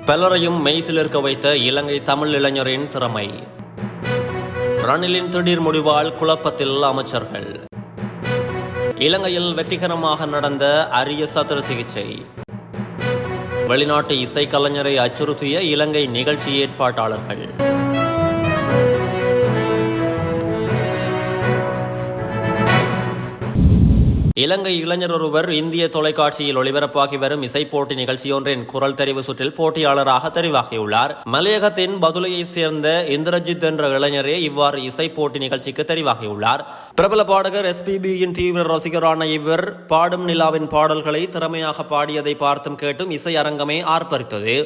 பலரையும் மெய்சிலிருக்க வைத்த இலங்கை தமிழ் இளைஞரின் திறமை. ரணிலின் திடீர் முடிவால் குழப்பத்தில் அமைச்சர்கள். இலங்கையில் வெற்றிகரமாக நடந்த அரிய சத்திர சிகிச்சை. வெளிநாட்டு இசைக்கலைஞரை அச்சுறுத்திய இலங்கை நிகழ்ச்சி ஏற்பாட்டாளர்கள். இலங்கை இளைஞர் ஒருவர் இந்திய தொலைக்காட்சியில் ஒளிபரப்பாகி வரும் இசை போட்டி நிகழ்ச்சியொன்றின் குரல் தெரிவு சுற்றில் போட்டியாளராக தெரிவாகியுள்ளார். மலையகத்தின் பதுளையை சேர்ந்த இந்திரஜித் என்ற இளைஞரே இவ்வாறு இசை போட்டி நிகழ்ச்சிக்கு தெரிவாகியுள்ளார். பிரபல பாடகர் SPBயின் தீவிர ரசிகரான இவர் பாடும் நிலாவின் பாடல்களை திறமையாக பாடியதை பார்த்தும் கேட்டும் இசை அரங்கமே ஆர்ப்பரித்தது.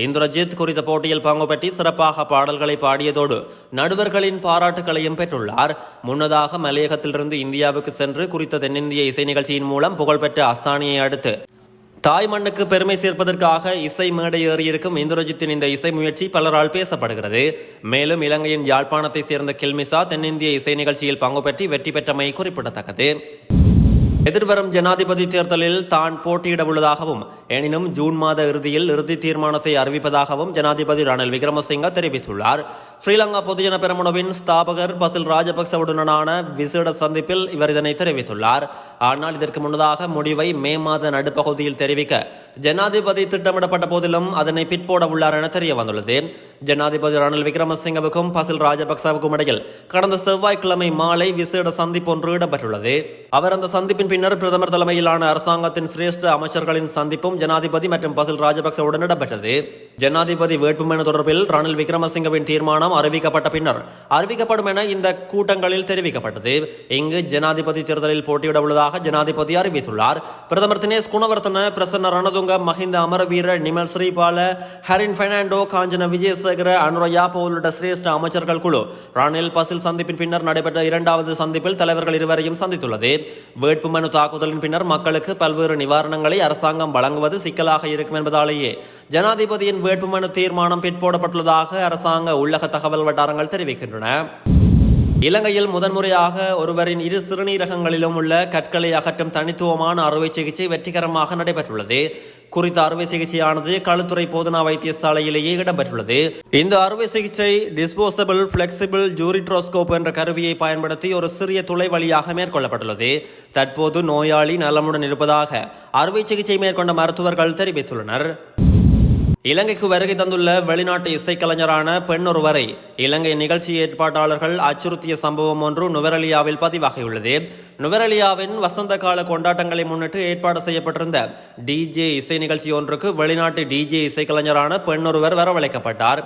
இந்திரஜித் குறித்த போட்டியில் பங்கு பெற்றி சிறப்பாக பாடல்களை பாடியதோடு நடுவர்களின் பாராட்டுகளையும் பெற்றுள்ளார். முன்னதாக மலையகத்திலிருந்து இந்தியாவுக்கு சென்று குறித்த தென்னிந்திய இசை நிகழ்ச்சியின் மூலம் புகழ்பெற்ற அசானியை அடுத்து தாய் மண்ணுக்கு பெருமை சேர்ப்பதற்காக இசை மேடை ஏறியிருக்கும் இந்திரஜித்தின் இந்த இசை முயற்சி பலரால் பேசப்படுகிறது. மேலும் இலங்கையின் யாழ்ப்பாணத்தை சேர்ந்த கில்மிசா தென்னிந்திய இசை நிகழ்ச்சியில் பங்கு பெற்றி வெற்றி பெற்றமை குறிப்பிடத்தக்கது. எதிர்வரும் ஜனாதிபதி தேர்தலில் தான் போட்டியிட உள்ளதாகவும் எனினும் ஜூன் மாத இறுதியில் இறுதி தீர்மானத்தை அறிவிப்பதாகவும் ஜனாதிபதி ரணில் விக்ரமசிங்க தெரிவித்துள்ளார். ஸ்ரீலங்கா பொதுஜன பெரமுனவின் ஸ்தாபகர் பசில் ராஜபக்சவுடனான விசேட சந்திப்பில் இவர் இதனை தெரிவித்துள்ளார். ஆனால் இதற்கு முன்னதாக முடிவை மே மாத நடுப்பகுதியில் தெரிவிக்க ஜனாதிபதி திட்டமிடப்பட்ட போதிலும் அதனை பிற்போட உள்ளார் என தெரிய வந்துள்ளது. ஜனாதிபதி ரணில் விக்ரமசிங்கவுக்கும் பசில் ராஜபக்சவுக்கும் இடையில் கடந்த செவ்வாய்க்கிழமை மாலை விசேட சந்திப்பு ஒன்று இடம்பெற்றுள்ளது. அவர் அந்த சந்திப்பின் பின்னர் பிரதமர் தலைமையிலான அரசாங்கத்தின் சிரேஷ்ட அமைச்சர்களின் சந்திப்பும் ஜனாதிபதி மற்றும் பசில் ராஜபக்சவுடன் இடம்பெற்றது. ஜனாதிபதி வேட்புமனு தொடர்பில் ரணில் விக்ரமசிங்கவின் தீர்மானம் அறிவிக்கப்பட்ட பின்னர் அறிவிக்கப்படும் என இந்த கூட்டங்களில் தெரிவிக்கப்பட்டது. இங்கு ஜனாதிபதி தேர்தலில் போட்டியிட உள்ளதாக ஜனாதிபதி அறிவித்துள்ளார். பிரதமர் தினேஷ் குணவர்த்தன, பிரசன்ன ரணதுங்க, மஹிந்த அமரவீர, நிமல் ஸ்ரீபால, ஹரின் பெர்னாண்டோ, காஞ்சன விஜயசேகர, அனுரயாப்ப உள்ளிட்ட சிரேஷ்ட அமைச்சர்கள் குழு ரணில் பசில் சந்திப்பின் பின்னர் நடைபெற்ற இரண்டாவது சந்திப்பில் தலைவர்கள் இருவரையும் சந்தித்துள்ளது. வேட்புமனு தாக்குதலின் பின்னர் மக்களுக்கு பல்வேறு நிவாரணங்களை அரசாங்கம் வழங்குவது சிக்கலாக இருக்கும் என்பதாலேயே ஜனாதிபதியின் வேட்புமனு தீர்மானம் பிற்போடப்பட்டுள்ளதாக அரசாங்க உள்ளக தகவல் வட்டாரங்கள் தெரிவிக்கின்றன. இலங்கையில் முதன்முறையாக ஒருவரின் இரு சிறுநீரகங்களிலும் உள்ள கற்களை அகற்றும் தனித்துவமான அறுவை சிகிச்சை வெற்றிகரமாக நடைபெற்றுள்ளது. குறித்த அறுவை சிகிச்சையானது களுத்துறை போதனா வைத்தியசாலையிலேயே இடம்பெற்றுள்ளது. இந்த அறுவை சிகிச்சை டிஸ்போசபிள் பிளெக்சிபிள் யூரிட்ரோஸ்கோப் என்ற கருவியை பயன்படுத்தி ஒரு சிறிய துளை வழியாக மேற்கொள்ளப்பட்டுள்ளது. தற்போது நோயாளி நலமுடன் இருப்பதாக அறுவை சிகிச்சை மேற்கொண்ட மருத்துவர்கள் தெரிவித்துள்ளனர். இலங்கைக்கு வருகை தந்துள்ள வெளிநாட்டு இசைக்கலைஞரான பெண் ஒருவரை இலங்கை நிகழ்ச்சி ஏற்பாட்டாளர்கள் அச்சுறுத்திய சம்பவம் ஒன்று நுவரெலியாவில் பதிவாகியுள்ளது. நுவரெலியாவின் வசந்த கால கொண்டாட்டங்களை முன்னிட்டு ஏற்பாடு செய்யப்பட்டிருந்த டிஜே இசை நிகழ்ச்சி ஒன்றுக்கு வெளிநாட்டு டிஜே இசைக்கலைஞரான பெண் ஒருவர் வரவழைக்கப்பட்டார்.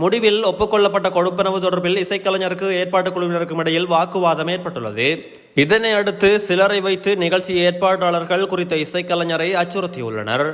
முடிவில் ஒப்புக்கொள்ளப்பட்ட கொடுப்பனவு தொடர்பில் இசைக்கலைஞருக்கு ஏற்பாட்டு குழுவினருக்கும் இடையில் வாக்குவாதம் ஏற்பட்டுள்ளது. இதனை அடுத்து சிலரை வைத்து நிகழ்ச்சி ஏற்பாட்டாளர்கள் குறித்த இசைக்கலைஞரை அச்சுறுத்தியுள்ளனர்.